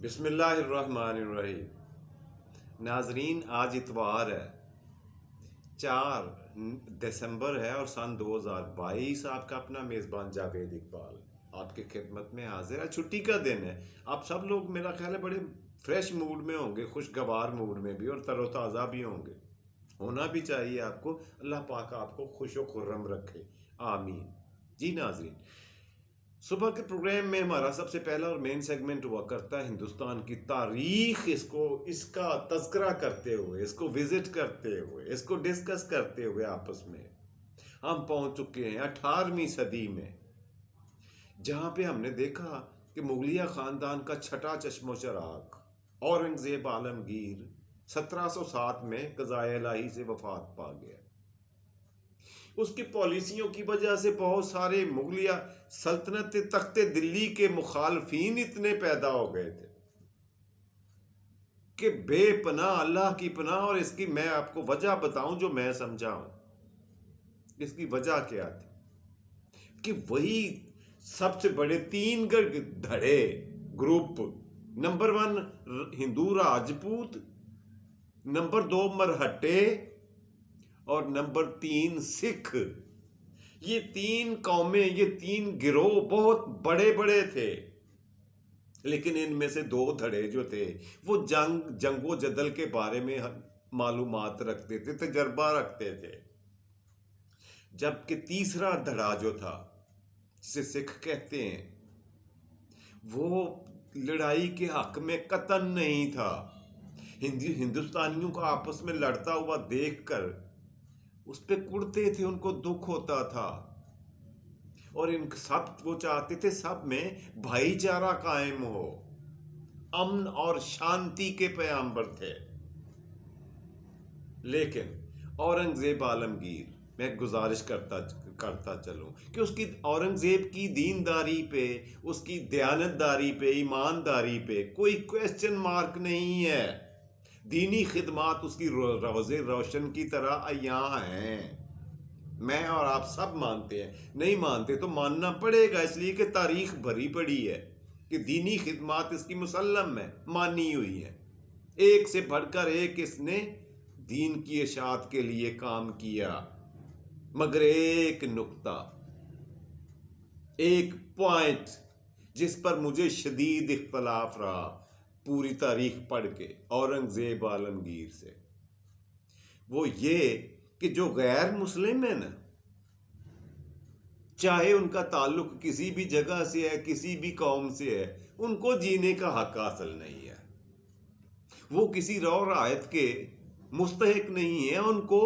بسم اللہ الرحمن الرحیم۔ ناظرین، آج اتوار ہے، 4 دسمبر ہے اور سن 2022۔ آپ کا اپنا میزبان جاوید اقبال آپ کی خدمت میں حاضر ہے۔ چھٹی کا دن ہے، آپ سب لوگ میرا خیال ہے بڑے فریش موڈ میں ہوں گے، خوشگوار موڈ میں بھی، اور تر و تازہ بھی ہوں گے۔ ہونا بھی چاہیے آپ کو۔ اللہ پاک آپ کو خوش و خرم رکھے، آمین۔ جی ناظرین، صبح کے پروگرام میں ہمارا سب سے پہلا اور مین سیگمنٹ ہوا کرتا ہے ہندوستان کی تاریخ، اس کا تذکرہ کرتے ہوئے، اس کو وزٹ کرتے ہوئے، اس کو ڈسکس کرتے ہوئے آپس میں ہم پہنچ چکے ہیں 18ویں صدی میں، جہاں پہ ہم نے دیکھا کہ مغلیہ خاندان کا چھٹا چشم و چراغ اورنگزیب عالمگیر 1707 میں قضائے الہی سے وفات پا گیا۔ اس کی پالیسیوں کی وجہ سے بہت سارے مغلیہ سلطنت تخت دلی کے مخالفین اتنے پیدا ہو گئے تھے کہ بے پناہ، اللہ کی پناہ۔ اور اس کی میں آپ کو وجہ بتاؤں جو میں سمجھا ہوں، اس کی وجہ کیا تھی کہ وہی سب سے بڑے 3 دھڑے گروپ، نمبر 1 ہندو راجپوت، نمبر 2 مرہٹے، اور نمبر 3 سکھ۔ یہ 3 قومیں، یہ 3 گروہ بہت بڑے بڑے تھے، لیکن ان میں سے 2 دھڑے جو تھے وہ جنگ و جدل کے بارے میں معلومات رکھتے تھے، تجربہ رکھتے تھے، جبکہ تیسرا دھڑا جو تھا جسے سکھ کہتے ہیں، وہ لڑائی کے حق میں قطعاً نہیں تھا۔ ہندوستانیوں کو آپس میں لڑتا ہوا دیکھ کر اس پہ کڑتے تھے، ان کو دکھ ہوتا تھا، اور ان سب وہ چاہتے تھے سب میں بھائی چارہ قائم ہو، امن اور شانتی کے پیغامبر تھے۔ لیکن اورنگزیب عالمگیر، میں گزارش کرتا چلوں کہ اس کی اورنگزیب کی دینداری پہ، اس کی دیانتداری پہ، ایمانداری پہ کوئی کویسچن مارک نہیں ہے۔ دینی خدمات اس کی روز روشن کی طرح عیاں ہیں۔ میں اور آپ سب مانتے ہیں، نہیں مانتے تو ماننا پڑے گا، اس لیے کہ تاریخ بھری پڑی ہے کہ دینی خدمات اس کی مسلم ہے، مانی ہوئی ہے۔ ایک سے بڑھ کر ایک اس نے دین کی اشاعت کے لیے کام کیا، مگر ایک نقطہ، ایک پوائنٹ جس پر مجھے شدید اختلاف رہا پوری تاریخ پڑھ کے اورنگزیب عالمگیر سے، وہ یہ کہ جو غیر مسلم ہے نا، چاہے ان کا تعلق کسی بھی جگہ سے ہے، کسی بھی قوم سے ہے، ان کو جینے کا حق حاصل نہیں ہے، وہ کسی رو رعایت کے مستحق نہیں ہے، ان کو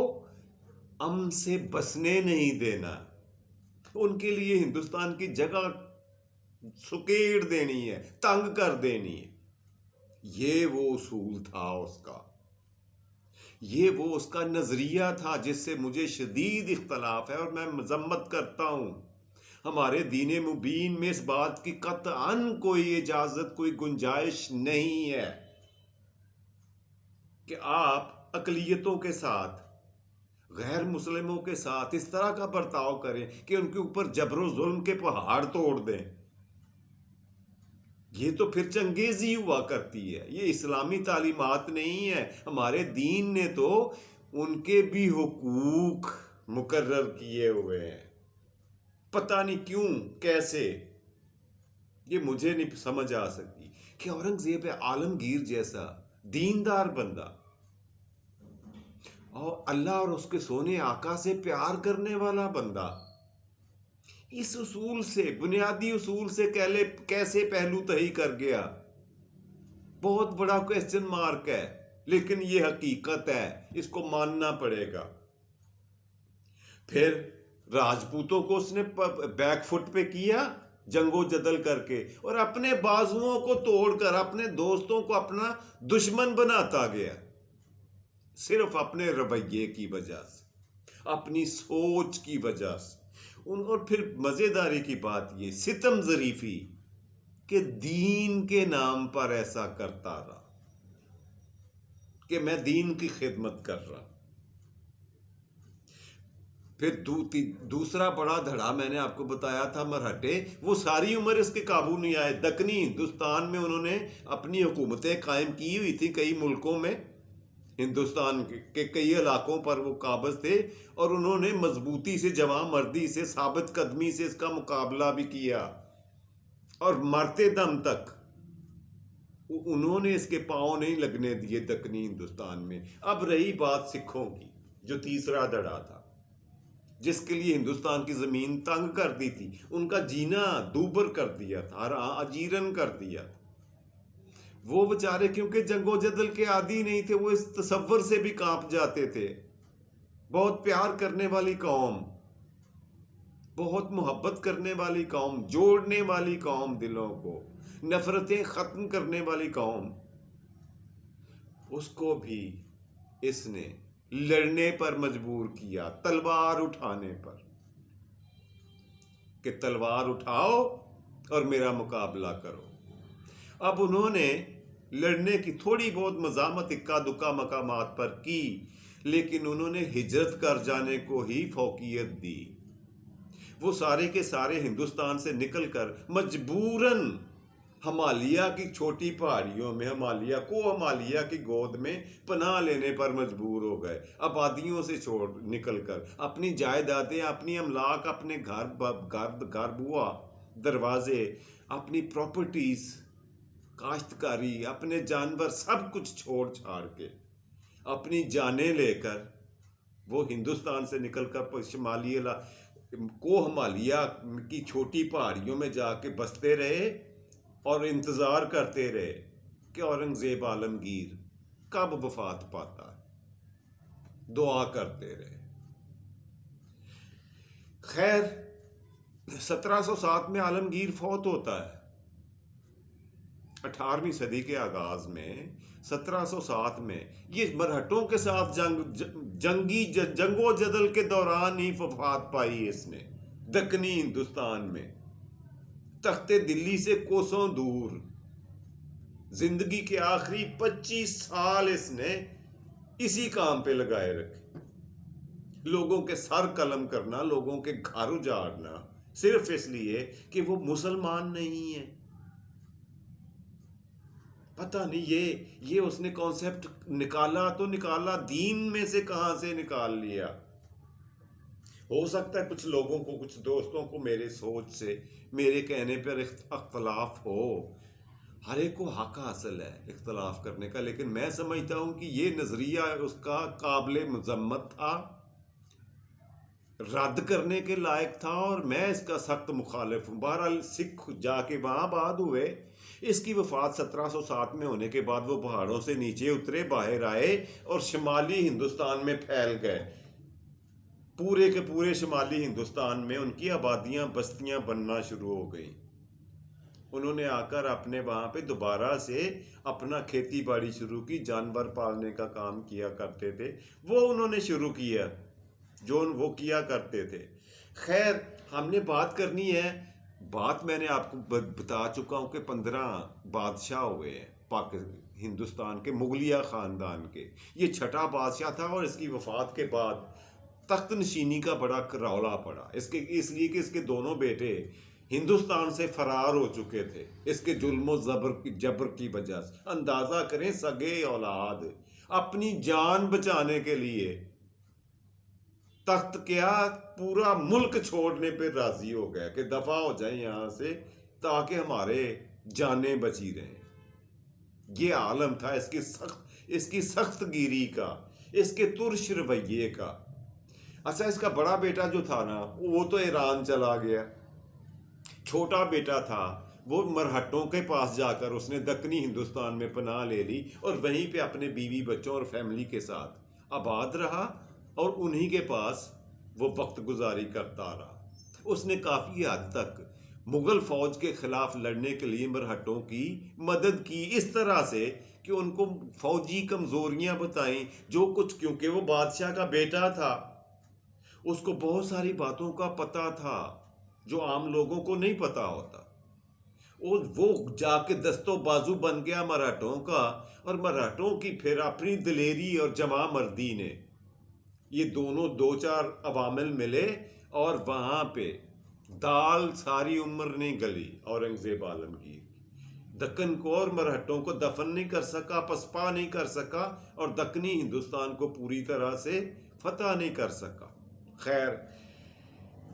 امن سے بسنے نہیں دینا، ان کے لیے ہندوستان کی جگہ سکیڑ دینی ہے، تنگ کر دینی ہے۔ یہ وہ اصول تھا اس کا، یہ وہ اس کا نظریہ تھا جس سے مجھے شدید اختلاف ہے، اور میں مذمت کرتا ہوں۔ ہمارے دین مبین میں اس بات کی قطعاً کوئی اجازت، کوئی گنجائش نہیں ہے کہ آپ اقلیتوں کے ساتھ، غیر مسلموں کے ساتھ اس طرح کا برتاؤ کریں کہ ان کے اوپر جبر و ظلم کے پہاڑ توڑ دیں۔ یہ تو پھر چنگیزی ہوا کرتی ہے، یہ اسلامی تعلیمات نہیں ہے۔ ہمارے دین نے تو ان کے بھی حقوق مقرر کیے ہوئے ہیں، پتہ نہیں کیوں، کیسے، یہ مجھے نہیں سمجھ آ سکتی کہ اورنگزیب عالمگیر جیسا دیندار بندہ اور اللہ اور اس کے سونے آقا سے پیار کرنے والا بندہ اس اصول سے، بنیادی اصول سے کیسے پہلو تہی کر گیا؟ بہت بڑا کویسچن مارک ہے، لیکن یہ حقیقت ہے، اس کو ماننا پڑے گا۔ پھر راجپوتوں کو اس نے بیک فٹ پہ کیا جنگ و جدل کر کے، اور اپنے بازوؤں کو توڑ کر اپنے دوستوں کو اپنا دشمن بناتا گیا، صرف اپنے رویے کی وجہ سے، اپنی سوچ کی وجہ سے۔ اور پھر مزیداری کی بات یہ، ستم ظریفی کہ دین کے نام پر ایسا کرتا رہا کہ میں دین کی خدمت کر رہا۔ پھر دوسرا بڑا دھڑا میں نے آپ کو بتایا تھا مرہٹے، وہ ساری عمر اس کے قابو نہیں آئے. دکنی ہندوستان میں انہوں نے اپنی حکومتیں قائم کی ہوئی تھی کئی ملکوں میں، ہندوستان کے کئی علاقوں پر وہ قابض تھے، اور انہوں نے مضبوطی سے، جواں مردی سے، ثابت قدمی سے اس کا مقابلہ بھی کیا، اور مرتے دم تک انہوں نے اس کے پاؤں نہیں لگنے دیے دکنی ہندوستان میں. اب رہی بات سکھوں کی، جو تیسرا دھڑا تھا، جس کے لیے ہندوستان کی زمین تنگ کر دی تھی، ان کا جینا دوبر کر دیا تھا، اجیرن کر دیا تھا. وہ بیچارے کیونکہ جنگ و جدل کے عادی نہیں تھے، وہ اس تصور سے بھی کانپ جاتے تھے. بہت پیار کرنے والی قوم، بہت محبت کرنے والی قوم، جوڑنے والی قوم، دلوں کو نفرتیں ختم کرنے والی قوم، اس کو بھی اس نے لڑنے پر مجبور کیا، تلوار اٹھانے پر، کہ تلوار اٹھاؤ اور میرا مقابلہ کرو. اب انہوں نے لڑنے کی تھوڑی بہت مزاحمت اکا دکا مقامات پر کی، لیکن انہوں نے ہجرت کر جانے کو ہی فوقیت دی. وہ سارے کے سارے ہندوستان سے نکل کر مجبوراً ہمالیہ کی چھوٹی پہاڑیوں میں، ہمالیہ کی گود میں پناہ لینے پر مجبور ہو گئے، آبادیوں سے نکل کر، اپنی جائیدادیں، اپنی املاک، اپنے گھر بوا دروازے، اپنی پراپرٹیز، کاشتکاری، اپنے جانور، سب کچھ چھوڑ چھاڑ کے، اپنی جانیں لے کر وہ ہندوستان سے نکل کر شمالی ہمالیہ کی چھوٹی پہاڑیوں میں جا کے بستے رہے، اور انتظار کرتے رہے کہ اورنگزیب عالمگیر کب وفات پاتا ہے. دعا کرتے رہے. خیر 1707 میں عالمگیر فوت ہوتا ہے. 18ویں صدی کے آغاز میں 1707 میں یہ مرہٹوں کے ساتھ جنگ و جدل کے دوران ہی وفات پائی اس نے، دکنی ہندوستان میں، تخت دلی سے کوسوں دور. زندگی کے آخری 25 سال اس نے اسی کام پہ لگائے رکھے، لوگوں کے سر قلم کرنا، لوگوں کے گھر اجاڑنا، صرف اس لیے کہ وہ مسلمان نہیں ہیں. پتہ نہیں یہ اس نے کانسیپٹ نکالا تو نکالا، دین میں سے کہاں سے نکال لیا. ہو سکتا ہے کچھ لوگوں کو، کچھ دوستوں کو میرے سوچ سے، میرے کہنے پر اختلاف ہو. ہر ایک کو حق حاصل ہے اختلاف کرنے کا، لیکن میں سمجھتا ہوں کہ یہ نظریہ اس کا قابل مذمت تھا، رد کرنے کے لائق تھا، اور میں اس کا سخت مخالف ہوں. بہرحال سکھ جا کے وہاں آباد ہوئے. اس کی وفات 1707 میں ہونے کے بعد وہ پہاڑوں سے نیچے اترے، باہر آئے اور شمالی ہندوستان میں پھیل گئے. پورے کے پورے شمالی ہندوستان میں ان کی آبادیاں، بستیاں بننا شروع ہو گئیں. انہوں نے آ کر اپنے وہاں پہ دوبارہ سے اپنا کھیتی باڑی شروع کی، جانور پالنے کا کام کیا کرتے تھے. وہ انہوں نے شروع کیا جو وہ کیا کرتے تھے. خیر ہم نے بات کرنی ہے، بات میں نے آپ کو بتا چکا ہوں کہ 15 بادشاہ ہوئے ہیں ہندوستان کے، مغلیہ خاندان کے. یہ چھٹا بادشاہ تھا، اور اس کی وفات کے بعد تخت نشینی کا بڑا رولا پڑا، اس لیے کہ اس کے دونوں بیٹے ہندوستان سے فرار ہو چکے تھے اس کے ظلم و جبر کی وجہ سے. اندازہ کریں، سگے اولاد اپنی جان بچانے کے لیے تخت کیا پورا ملک چھوڑنے پہ راضی ہو گیا کہ دفع ہو جائیں یہاں سے تاکہ ہمارے جانیں بچی رہیں. یہ عالم تھا اس کی سخت گیری کا، اس کے ترش رویے کا. اچھا اس کا بڑا بیٹا جو تھا نا، وہ تو ایران چلا گیا. چھوٹا بیٹا تھا وہ مرہٹوں کے پاس جا کر اس نے دکنی ہندوستان میں پناہ لے لی، اور وہیں پہ اپنے بیوی بچوں اور فیملی کے ساتھ آباد رہا، اور انہی کے پاس وہ وقت گزاری کرتا رہا. اس نے کافی حد تک مغل فوج کے خلاف لڑنے کے لیے مرہٹوں کی مدد کی، اس طرح سے کہ ان کو فوجی کمزوریاں بتائیں جو کچھ، کیونکہ وہ بادشاہ کا بیٹا تھا، اس کو بہت ساری باتوں کا پتہ تھا جو عام لوگوں کو نہیں پتہ ہوتا. اور وہ جا کے دست و بازو بن گیا مرہٹوں کا، اور مرہٹوں کی پھر اپنی دلیری اور جمع مردی نے یہ دونوں دو چار عوامل ملے اور وہاں پہ دال ساری عمر نہیں گلی اورنگزیب عالمگیر. دکن کو اور مرہٹوں کو دفن نہیں کر سکا، پسپا نہیں کر سکا، اور دکنی ہندوستان کو پوری طرح سے فتح نہیں کر سکا. خیر،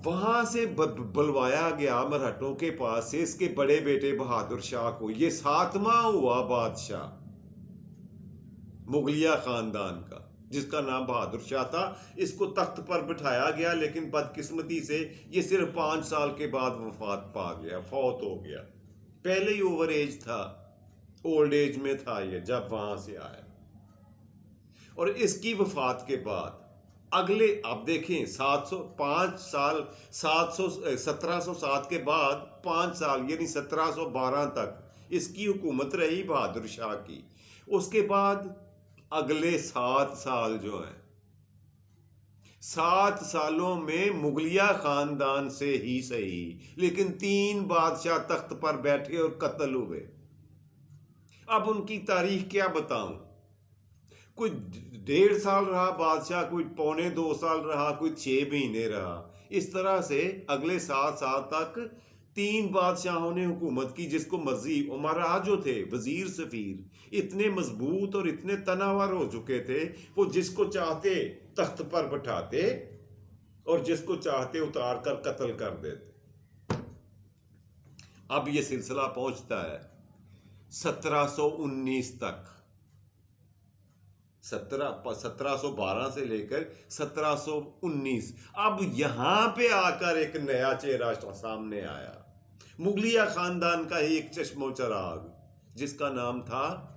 وہاں سے بلوایا گیا مرہٹوں کے پاس سے اس کے بڑے بیٹے بہادر شاہ کو. یہ 7واں ہوا بادشاہ مغلیہ خاندان کا، جس کا نام بہادر شاہ تھا. اس کو تخت پر بٹھایا گیا، لیکن بدقسمتی سے یہ صرف 5 سال کے بعد وفات پا گیا، فوت ہو گیا. پہلے ہی اوور ایج تھا، اولڈ ایج میں تھا یہ جب وہاں سے آیا. اور اس کی وفات کے بعد اگلے آپ دیکھیں 5 سال 1707 کے بعد 5 سال یعنی 1712 تک اس کی حکومت رہی بہادر شاہ کی. اس کے بعد اگلے 7 سال جو ہیں، 7 سالوں میں مغلیہ خاندان سے ہی صحیح لیکن 3 بادشاہ تخت پر بیٹھے اور قتل ہوئے. اب ان کی تاریخ کیا بتاؤں؟ کوئی 1.5 سال رہا بادشاہ، کوئی 2.25 سال رہا، کوئی 6 مہینے رہا. اس طرح سے اگلے 7 سال تک 3 بادشاہوں نے حکومت کی جس کو مرضی. امراء جو تھے، وزیر سفیر، اتنے مضبوط اور اتنے تناور ہو چکے تھے، وہ جس کو چاہتے تخت پر بٹھاتے اور جس کو چاہتے اتار کر قتل کر دیتے. اب یہ سلسلہ پہنچتا ہے 1719 تک. 1712 سے لے کر 1719. اب یہاں پہ آ کر ایک نیا چہرہ سامنے آیا، مغلیہ خاندان کا ہی ایک چشم و چراغ، جس کا نام تھا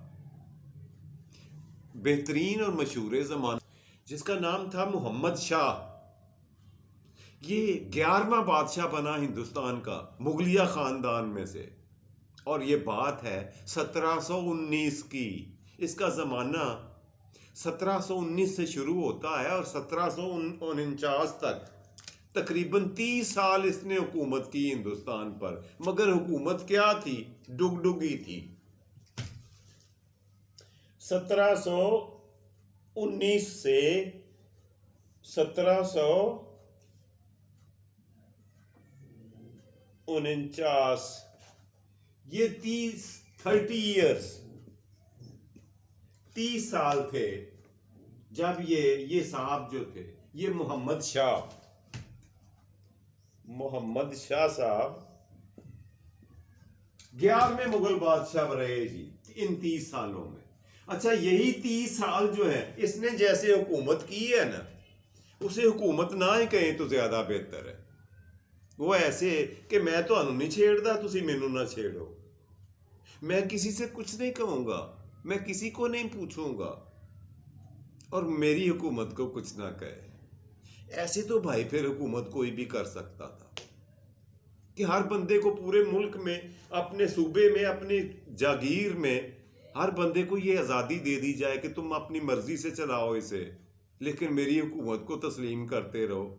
بہترین اور مشہور زمانہ، جس کا نام تھا محمد شاہ. یہ 11واں بادشاہ بنا ہندوستان کا مغلیہ خاندان میں سے. اور یہ بات ہے 1719 کی. اس کا زمانہ 1719 سے شروع ہوتا ہے اور 1749 تک تقریباً 30 سال اس نے حکومت کی ہندوستان پر. مگر حکومت کیا تھی؟ ڈگڈگی تھی. 1719 سے 1749 یہ 30 ایئرس 30 سال تھے جب یہ صاحب جو تھے، یہ محمد شاہ صاحب 11ویں مغل بادشاہ رہے جی ان 30 سالوں میں. اچھا، یہی 30 سال جو ہے اس نے جیسے حکومت کی ہے نا، اسے حکومت نہ ہی کہیں تو زیادہ بہتر ہے. وہ ایسے کہ میں تو انہوں نہیں چھیڑتا، تسی مینوں نہ چھیڑو. میں کسی سے کچھ نہیں کہوں گا، میں کسی کو نہیں پوچھوں گا، اور میری حکومت کو کچھ نہ کہے. ایسے تو بھائی پھر حکومت کوئی بھی کر سکتا تھا کہ ہر بندے کو پورے ملک میں، اپنے صوبے میں، اپنی جاگیر میں ہر بندے کو یہ آزادی دے دی جائے کہ تم اپنی مرضی سے چلاؤ اسے، لیکن میری حکومت کو تسلیم کرتے رہو.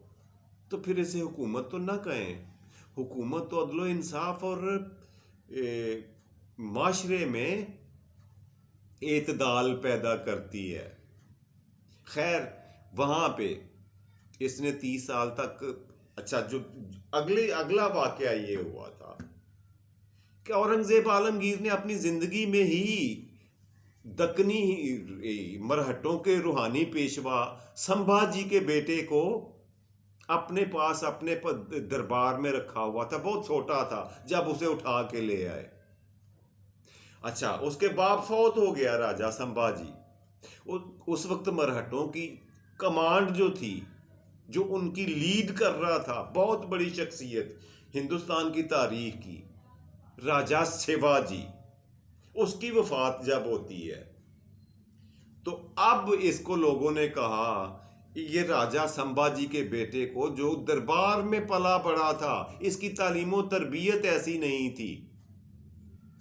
تو پھر اسے حکومت تو نہ کہیں. حکومت تو عدل و انصاف اور معاشرے میں اعتدال پیدا کرتی ہے. خیر، وہاں پہ اس نے 30 سال تک. اچھا، جو اگلا واقعہ یہ ہوا تھا کہ اورنگزیب عالمگیر نے اپنی زندگی میں ہی دکنی مرہٹوں کے روحانی پیشوا سمبھاجی کے بیٹے کو اپنے پاس اپنے دربار میں رکھا ہوا تھا. بہت چھوٹا تھا جب اسے اٹھا کے لے آئے. اچھا، اس کے باپ فوت ہو گیا راجہ سمبھاجی. اس وقت مرہٹوں کی کمانڈ جو تھی، جو ان کی لیڈ کر رہا تھا، بہت بڑی شخصیت ہندوستان کی تاریخ کی، راجہ شیواجی، اس کی وفات جب ہوتی ہے تو اب اس کو لوگوں نے کہا یہ راجہ سمبھاجی کے بیٹے کو، جو دربار میں پلا بڑا تھا، اس کی تعلیم و تربیت ایسی نہیں تھی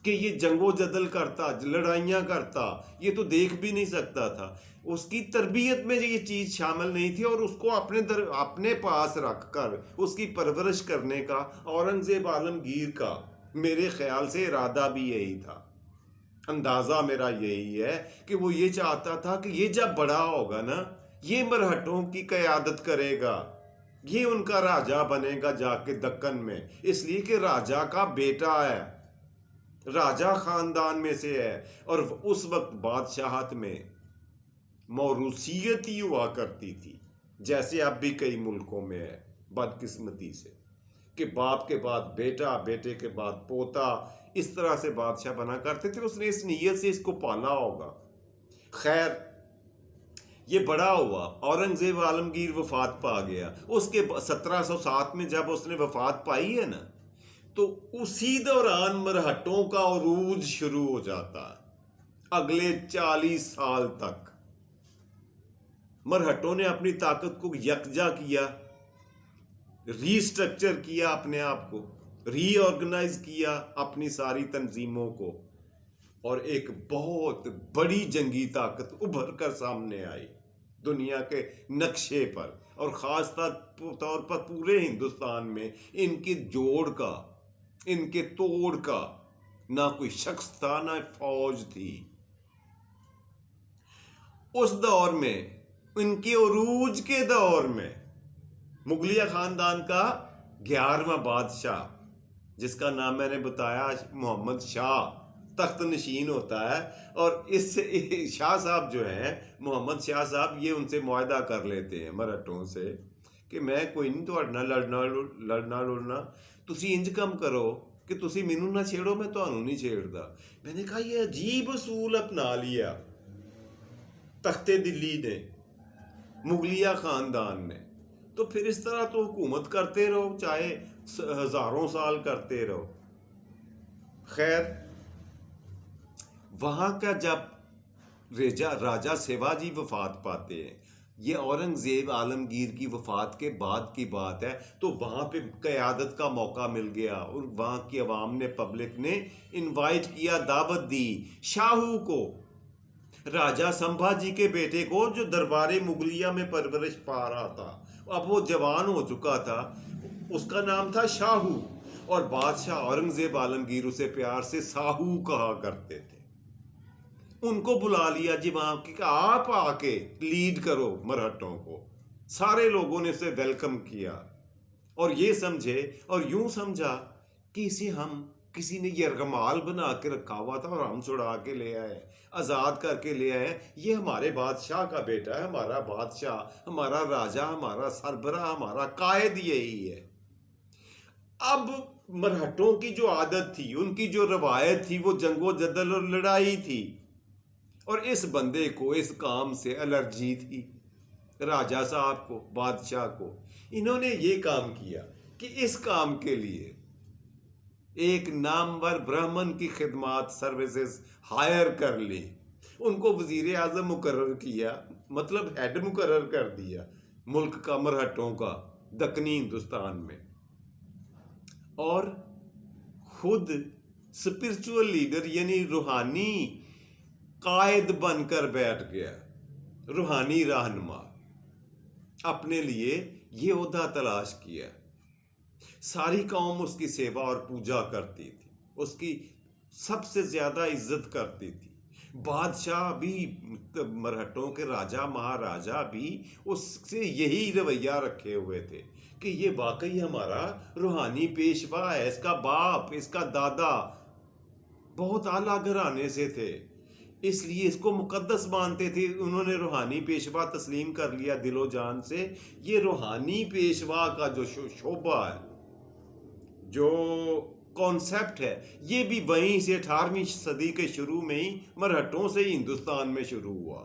کہ یہ جنگ و جدل کرتا، لڑائیاں کرتا، یہ تو دیکھ بھی نہیں سکتا تھا. اس کی تربیت میں یہ چیز شامل نہیں تھی، اور اس کو اپنے پاس رکھ کر اس کی پرورش کرنے کا اورنگزیب عالمگیر کا میرے خیال سے ارادہ بھی یہی تھا. اندازہ میرا یہی ہے کہ وہ یہ چاہتا تھا کہ یہ جب بڑا ہوگا نا، یہ مرہٹوں کی قیادت کرے گا، یہ ان کا راجہ بنے گا جا کے دکن میں، اس لیے کہ راجہ کا بیٹا ہے، راجہ خاندان میں سے ہے۔ اور اس وقت بادشاہت میں موروثیت ہی ہوا کرتی تھی، جیسے اب بھی کئی ملکوں میں ہے، بدقسمتی سے، کہ باپ کے بعد بیٹا، بیٹے کے بعد پوتا، اس طرح سے بادشاہ بنا کرتے تھے۔ اس نے اس نیت سے اس کو پالا ہوگا۔ خیر، یہ بڑا ہوا، اورنگزیب عالمگیر وفات پا گیا۔ اس کے 1707 میں جب اس نے وفات پائی ہے نا، تو اسی دوران مرہٹوں کا عروج شروع ہو جاتا ہے۔ اگلے 40 سال تک مرہٹوں نے اپنی طاقت کو یکجا کیا، ری سٹرکچر کیا، اپنے آپ کو ری آرگنائز کیا، اپنی ساری تنظیموں کو، اور ایک بہت بڑی جنگی طاقت ابھر کر سامنے آئی دنیا کے نقشے پر، اور خاص طور پر پورے ہندوستان میں ان کے جوڑ کا، ان کے توڑ کا نہ کوئی شخص تھا، نہ فوج تھی۔ اس دور میں، ان کے عروج کے دور میں، مغلیہ خاندان کا 11واں بادشاہ، جس کا نام میں نے بتایا محمد شاہ، تخت نشین ہوتا ہے، اور اس سے شاہ صاحب جو ہیں، محمد شاہ صاحب، یہ ان سے معاہدہ کر لیتے ہیں مرہٹوں سے کہ میں کوئی نہیں تہاڈے نال لڑنا لڑنا، تسی انج کم کرو کہ تسی مینوں نہ چھیڑو، میں تہانوں نہیں چھیڑدا۔ میں نے کہا یہ عجیب اصول اپنا لیا تخت دلی نے، مغلیہ خاندان نے، تو پھر اس طرح تو حکومت کرتے رہو، چاہے ہزاروں سال کرتے رہو۔ خیر، وہاں کا جب راجہ سیوا جی وفات پاتے ہیں، یہ اورنگزیب عالمگیر کی وفات کے بعد کی بات ہے، تو وہاں پہ قیادت کا موقع مل گیا، اور وہاں کی عوام نے، پبلک نے انوائٹ کیا، دعوت دی شاہو کو، راجہ سمبھا جی کے بیٹے کو، جو دربار مغلیہ میں پرورش پا رہا تھا، اب وہ جوان ہو چکا تھا، اس کا نام تھا شاہو، اور بادشاہ اورنگزیب عالمگیر اسے پیار سے ساہو کہا کرتے تھے۔ ان کو بلا لیا جی وہاں کہ آپ آ کے لیڈ کرو مرہٹوں کو۔ سارے لوگوں نے اسے ویلکم کیا، اور یہ سمجھے، اور یوں سمجھا کہ اسے ہم، کسی نے یرغمال بنا کے رکھا ہوا تھا اور ہم چھڑا کے لے آئے، آزاد کر کے لے آئے، یہ ہمارے بادشاہ کا بیٹا ہے، ہمارا بادشاہ، ہمارا راجہ، ہمارا سربراہ، ہمارا قائد یہی ہے۔ اب مرہٹوں کی جو عادت تھی، ان کی جو روایت تھی، وہ جنگ و جدل اور لڑائی تھی، اور اس بندے کو اس کام سے الرجی تھی، راجہ صاحب کو، بادشاہ کو۔ انہوں نے یہ کام کیا کہ اس کام کے لیے ایک نامور برہمن کی خدمات، سروسز ہائر کر لی، ان کو وزیر اعظم مقرر کیا، مطلب ہیڈ مقرر کر دیا ملک کا، مرہٹوں کا، دکنی ہندوستان میں، اور خود اسپرچول لیڈر یعنی روحانی قائد بن کر بیٹھ گیا، روحانی رہنما، اپنے لیے یہ عہدہ تلاش کیا۔ ساری قوم اس کی سیوا اور پوجا کرتی تھی، اس کی سب سے زیادہ عزت کرتی تھی۔ بادشاہ بھی، مرہٹوں کے راجہ مہاراجہ بھی اس سے یہی رویہ رکھے ہوئے تھے کہ یہ واقعی ہمارا روحانی پیشوا ہے، اس کا باپ، اس کا دادا بہت اعلیٰ گھرانے سے تھے، اس لیے اس کو مقدس مانتے تھے۔ انہوں نے روحانی پیشوا تسلیم کر لیا دل و جان سے۔ یہ روحانی پیشوا کا جو شعبہ ہے، جو کانسیپٹ ہے، یہ بھی وہیں سے 18ویں صدی کے شروع میں ہی مرہٹوں سے ہی ہندوستان میں شروع ہوا۔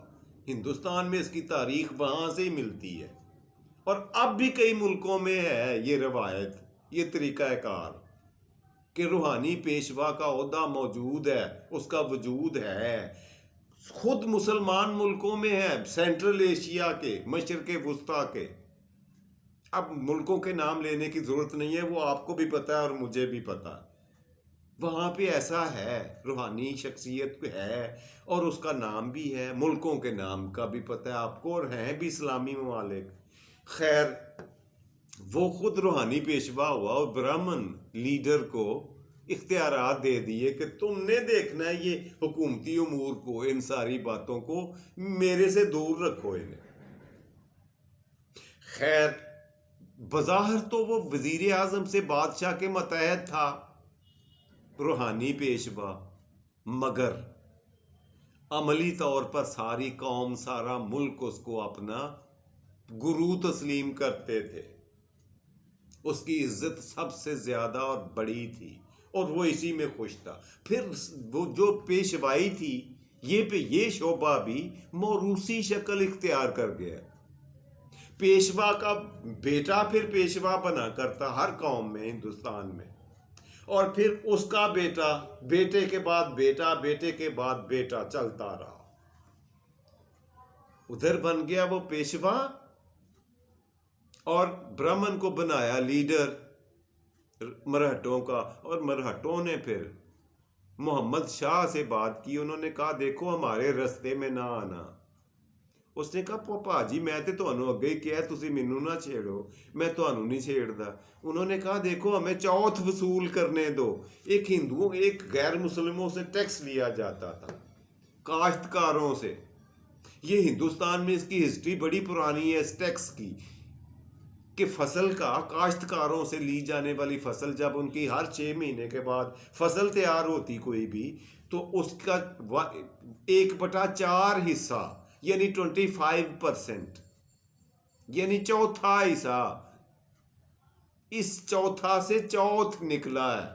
ہندوستان میں اس کی تاریخ وہاں سے ہی ملتی ہے، اور اب بھی کئی ملکوں میں ہے یہ روایت، یہ طریقہ کار کہ روحانی پیشوا کا عہدہ موجود ہے، اس کا وجود ہے۔ خود مسلمان ملکوں میں ہے، سینٹرل ایشیا کے، مشرق وسطیٰ کے۔ اب ملکوں کے نام لینے کی ضرورت نہیں ہے، وہ آپ کو بھی پتہ ہے اور مجھے بھی پتہ ہے۔ وہاں پہ ایسا ہے، روحانی شخصیت ہے، اور اس کا نام بھی ہے، ملکوں کے نام کا بھی پتہ ہے آپ کو، اور ہیں بھی اسلامی ممالک۔ خیر، وہ خود روحانی پیشوا ہوا، اور برہمن لیڈر کو اختیارات دے دیے کہ تم نے دیکھنا ہے یہ حکومتی امور کو، ان ساری باتوں کو میرے سے دور رکھو انہیں۔ خیر بظاہر تو وہ وزیر اعظم سے بادشاہ کے ماتحت تھا، روحانی پیشوا، مگر عملی طور پر ساری قوم، سارا ملک اس کو اپنا گرو تسلیم کرتے تھے. اس کی عزت سب سے زیادہ اور بڑی تھی اور وہ اسی میں خوش تھا. پھر وہ جو پیشوائی تھی یہ شعبہ بھی موروثی شکل اختیار کر گیا. پیشوا کا بیٹا پھر پیشوا بنا کرتا ہر قوم میں، ہندوستان میں، اور پھر اس کا بیٹا، بیٹے کے بعد بیٹا، بیٹے کے بعد بیٹا چلتا رہا. ادھر بن گیا وہ پیشوا اور برہمن کو بنایا لیڈر مرہٹوں کا. اور مرہٹوں نے پھر محمد شاہ سے بات کی. انہوں نے کہا دیکھو ہمارے رستے میں نہ آنا. اس نے کہا پاپا جی میں تے تانوں اگے کیا ہے، تسی مینوں نہ چھیڑو، میں تانوں نہیں چھیڑدا. انہوں نے کہا دیکھو ہمیں چوتھ وصول کرنے دو. ایک ہندوؤں، ایک غیر مسلموں سے ٹیکس لیا جاتا تھا، کاشتکاروں سے. یہ ہندوستان میں اس کی ہسٹری بڑی پرانی ہے اس ٹیکس کی، کہ فصل کا کاشتکاروں سے لی جانے والی فصل جب ان کی ہر 6 مہینے کے بعد فصل تیار ہوتی کوئی بھی، تو اس کا 1/4 حصہ یعنی 25%، یعنی چوتھا حصہ، اس چوتھا سے چوتھ نکلا ہے.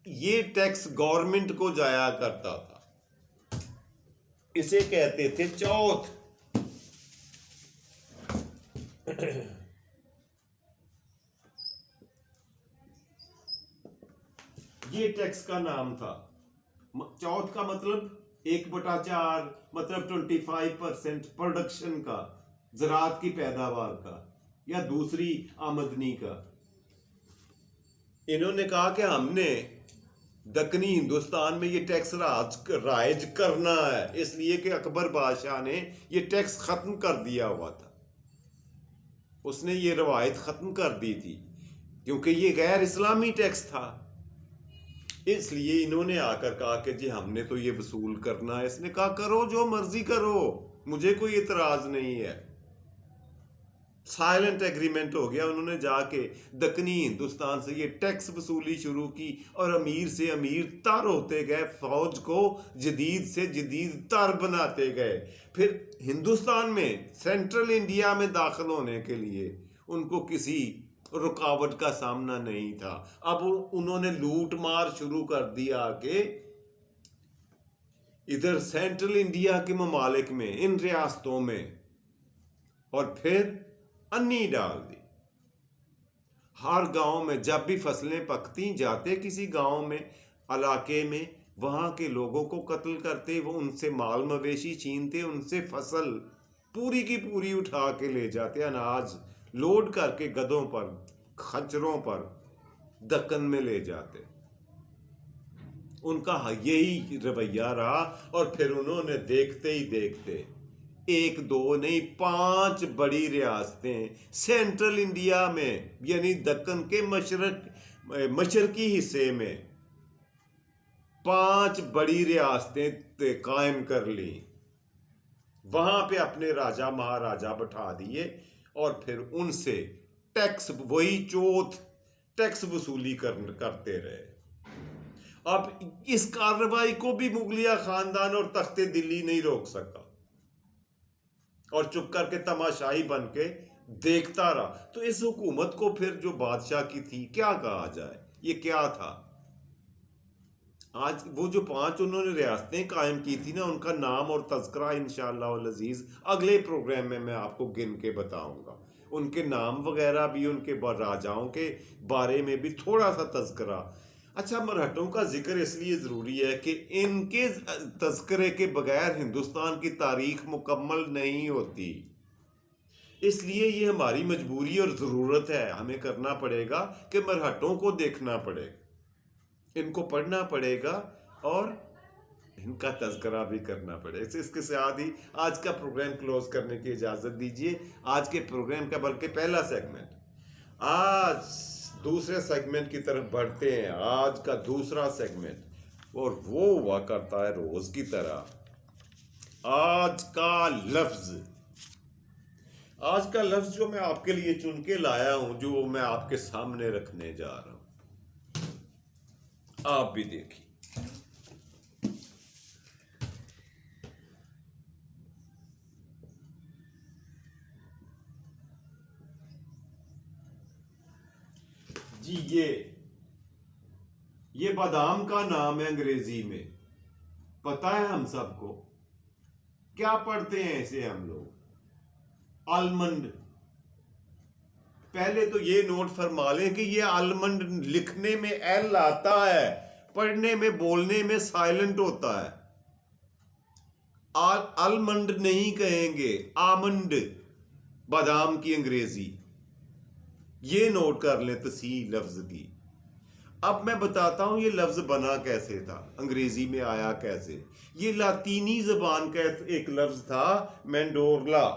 یہ ٹیکس گورنمنٹ کو جایا کرتا تھا، اسے کہتے تھے چوتھ. یہ ٹیکس کا نام تھا. چوتھ کا مطلب 1/4، مطلب 25% پروڈکشن کا، زراعت کی پیداوار کا یا دوسری آمدنی کا. انہوں نے کہا کہ ہم نے دکنی ہندوستان میں یہ ٹیکس رائج کرنا ہے، اس لیے کہ اکبر بادشاہ نے یہ ٹیکس ختم کر دیا ہوا تھا. اس نے یہ روایت ختم کر دی تھی کیونکہ یہ غیر اسلامی ٹیکس تھا. اس لیے انہوں نے آ کر کہا کہ جی ہم نے تو یہ وصول کرنا ہے. اس نے کہا کرو جو مرضی کرو، مجھے کوئی اعتراض نہیں ہے. سائلنٹ ایگریمنٹ ہو گیا. انہوں نے جا کے دکنی ہندوستان سے یہ ٹیکس وصولی شروع کی اور امیر سے امیر تر ہوتے گئے، فوج کو جدید سے جدید تر بناتے گئے. پھر ہندوستان میں سینٹرل انڈیا میں داخل ہونے کے لیے ان کو کسی رکاوٹ کا سامنا نہیں تھا. اب انہوں نے لوٹ مار شروع کر دیا کہ ادھر سینٹرل انڈیا کے ممالک میں، ان ریاستوں میں، اور پھر انی ڈال دی. ہر گاؤں میں جب بھی فصلیں پکتی، جاتے کسی گاؤں میں، علاقے میں، وہاں کے لوگوں کو قتل کرتے، وہ ان سے مال مویشی چھینتے، ان سے فصل پوری کی پوری اٹھا کے لے جاتے، اناج لوڈ کر کے گدھوں پر، خچروں پر دکن میں لے جاتے. ان کا یہی رویہ رہا. اور پھر انہوں نے دیکھتے ہی دیکھتے 1 2 نہیں 5 بڑی ریاستیں سینٹرل انڈیا میں، یعنی دکن کے مشرقی حصے میں 5 بڑی ریاستیں قائم کر لی. وہاں پہ اپنے راجا مہاراجا بٹھا دیے اور پھر ان سے ٹیکس، وہی چوتھ ٹیکس وصولی کرتے رہے. اب اس کارروائی کو بھی مغلیہ خاندان اور تخت دلی نہیں روک سکا اور چپ کر کے تماشائی بن کے دیکھتا رہا. تو اس حکومت کو پھر جو بادشاہ کی تھی کیا کہا جائے، یہ کیا تھا؟ آج وہ جو 5 انہوں نے ریاستیں قائم کی تھی نا، ان کا نام اور تذکرہ انشاءاللہ العزیز اگلے پروگرام میں آپ کو گن کے بتاؤں گا. ان کے نام وغیرہ بھی، ان کے راجاؤں کے بارے میں بھی تھوڑا سا تذکرہ. اچھا، مرہٹوں کا ذکر اس لیے ضروری ہے کہ ان کے تذکرے کے بغیر ہندوستان کی تاریخ مکمل نہیں ہوتی. اس لیے یہ ہماری مجبوری اور ضرورت ہے، ہمیں کرنا پڑے گا کہ مرہٹوں کو دیکھنا پڑے گا، ان کو پڑھنا پڑے گا اور ان کا تذکرہ بھی کرنا پڑے. اس کے ساتھ ہی آج کا پروگرام کلوز کرنے کی اجازت دیجیے. آج کے پروگرام کا بلکہ پہلا سیگمنٹ، آج دوسرے سیگمنٹ کی طرف بڑھتے ہیں. آج کا دوسرا سیگمنٹ، اور وہ ہوا کرتا ہے روز کی طرح آج کا لفظ. آج کا لفظ جو میں آپ کے لیے چن کے لایا ہوں، جو میں آپ کے سامنے رکھنے جا رہا ہوں، آپ بھی دیکھیے۔ جی یہ بادام کا نام ہے انگریزی میں، پتہ ہے ہم سب کو کیا پڑھتے ہیں اسے ہم لوگ؟ آلمنڈ۔ پہلے تو یہ نوٹ فرما لیں کہ یہ آلمنڈ لکھنے میں ایل آتا ہے، پڑھنے میں بولنے میں سائلنٹ ہوتا ہے۔ آلمنڈ نہیں کہیں گے، آمنڈ بادام کی انگریزی۔ یہ نوٹ کر لیں تصحیح لفظ کی۔ اب میں بتاتا ہوں یہ لفظ بنا کیسے تھا، انگریزی میں آیا کیسے۔ یہ لاطینی زبان کا ایک لفظ تھا، مینڈورلا۔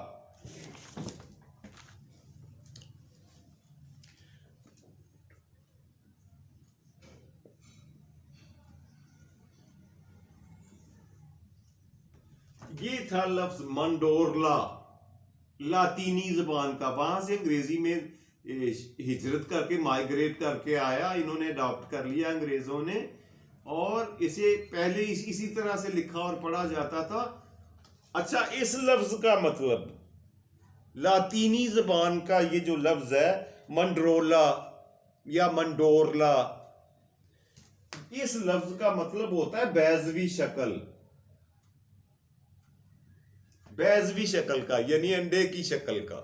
یہ تھا لفظ منڈورلا، لاطینی زبان کا، وہاں سے انگریزی میں ہجرت کر کے مائگریٹ کر کے آیا، انہوں نے اڈاپٹ کر لیا انگریزوں نے، اور اسے پہلے اسی طرح سے لکھا اور پڑھا جاتا تھا۔ اچھا، اس لفظ کا مطلب لاطینی زبان کا یہ جو لفظ ہے منڈرولا یا منڈورلا، اس لفظ کا مطلب ہوتا ہے بیضوی شکل، بیضوی شکل کا، یعنی انڈے کی شکل کا۔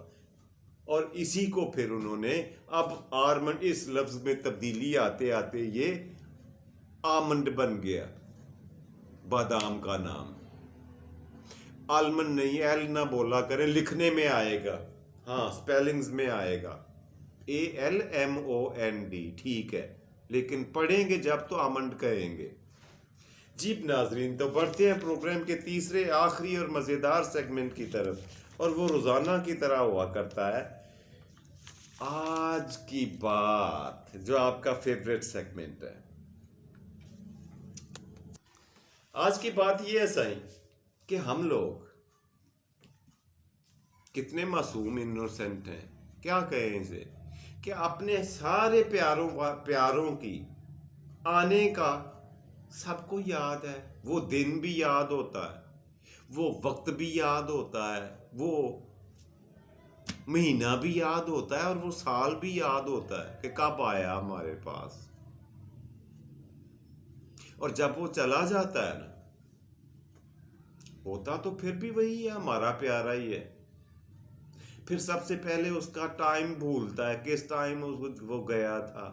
اور اسی کو پھر انہوں نے اب آرمنڈ، اس لفظ میں تبدیلی آتے آتے یہ آمنڈ بن گیا، بادام کا نام۔ آلمنڈ نہیں، ایل نہ بولا کریں، لکھنے میں آئے گا، ہاں سپیلنگز میں آئے گا ALMOND، ٹھیک ہے، لیکن پڑھیں گے جب تو آمنڈ کہیں گے۔ جی ناظرین، تو بڑھتے ہیں پروگرام کے تیسرے آخری اور مزیدار سیگمنٹ کی طرف، اور وہ روزانہ کی طرح ہوا کرتا ہے آج کی بات، جو آپ کا فیوریٹ سیگمنٹ ہے۔ آج کی بات یہ ہے سائیں کہ ہم لوگ کتنے معصوم انوسنٹ ہیں، کیا کہیں اسے، کہ اپنے سارے پیاروں کی آنے کا سب کو یاد ہے، وہ دن بھی یاد ہوتا ہے، وہ وقت بھی یاد ہوتا ہے، وہ مہینہ بھی یاد ہوتا ہے، اور وہ سال بھی یاد ہوتا ہے کہ کب آیا ہمارے پاس۔ اور جب وہ چلا جاتا ہے نا، ہوتا تو پھر بھی وہی ہے، ہمارا پیارا ہی ہے۔ پھر سب سے پہلے اس کا ٹائم بھولتا ہے، کس ٹائم وہ گیا تھا،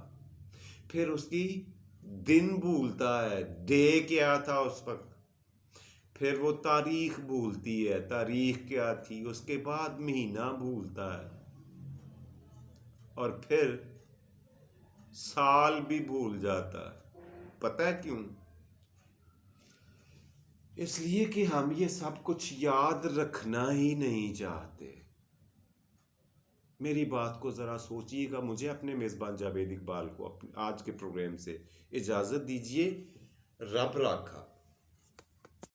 پھر اس کی دن بھولتا ہے، ڈے کیا تھا اس وقت، پھر وہ تاریخ بھولتی ہے، تاریخ کیا تھی، اس کے بعد مہینہ بھولتا ہے، اور پھر سال بھی بھول جاتا ہے۔ پتہ ہے کیوں؟ اس لیے کہ ہم یہ سب کچھ یاد رکھنا ہی نہیں چاہتے۔ میری بات کو ذرا سوچیے گا۔ مجھے اپنے میزبان جاوید اقبال کو آج کے پروگرام سے اجازت دیجیے۔ رب راکھا۔